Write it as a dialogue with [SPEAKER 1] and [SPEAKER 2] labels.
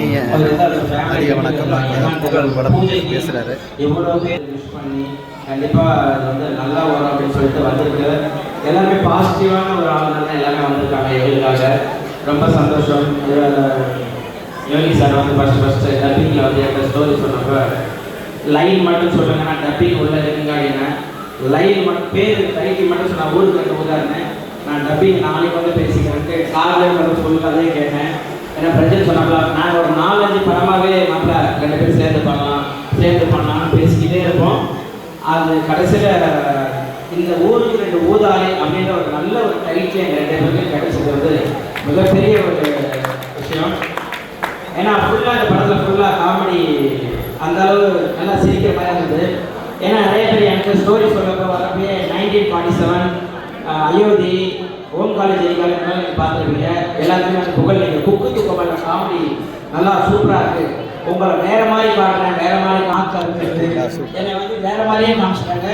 [SPEAKER 1] இனிய மதிய வணக்கம். புகழ் படம் பேசுகிறாரு.
[SPEAKER 2] எவ்வளோ பேர் விஷ் பண்ணி கண்டிப்பாக அது வந்து நல்லா வரும் அப்படின்னு சொல்லிட்டு வந்திருக்கு. எல்லாருமே பாசிட்டிவான ஒரு ஆளுநர் தான் எல்லாமே வந்திருக்காங்க எங்களுக்காக. ரொம்ப சந்தோஷம். யோகி சார் வந்து ஃபஸ்ட்டு டப்பிங்கில் வந்து என்கிட்ட ஸ்டோரி சொன்னப்போ லைன் மட்டும் சொல்லுங்க, நான் டப்பிங் உள்ள இருக்குங்க அப்படின்னேன். லைன் மட்டும் பேர் டைட்டில் மட்டும் சொன்னால் ஊருக்கு வந்து ஊதாருனேன். நான் டப்பிங் நாளைக்கு வந்து பேசிக்கிறேன்ட்டு காலையில் வந்து ஃபுல் கதையை கேட்டேன். ஏன்னா பிரச்சனை சொன்னாங்களா, நான் ஒரு 4-5 படமாகவே மாப்பிள்ள 2 பேர் சேர்ந்து பண்ணலாம்னு பேசிக்கிட்டே இருப்போம். அது கடைசியில் இந்த ஊருக்கு 2 ஊதாரி அப்படின்ற ஒரு நல்ல ஒரு டைட்டில் எங்கள் 2 பேருக்கு கிடைச்சது வந்து மிகப்பெரிய ஒரு விஷயம். ஏன்னா ஃபுல்லாக இந்த படத்தில் ஃபுல்லாக காமெடி அந்த அளவு நல்லா சிரிக்கிற மாதிரி இருந்தது. ஏன்னா நிறைய பேர் எனக்கு ஸ்டோரி சொல்லப்போ வரப்பே 1947 அயோத்தி ஓம் காலேஜ் நீங்கள் பார்த்துருப்பீங்க. எல்லாத்துக்குமே அந்த புகழ் நீங்கள் குக்கு தூக்கமான காமெடி நல்லா சூப்பராக இருக்குது. உங்களை வேறு மாதிரி காட்டுறேன், வேறு மாதிரி காமிச்சா இருக்குது, என்னை வந்து வேறு மாதிரியே காமிச்சிட்டாங்க.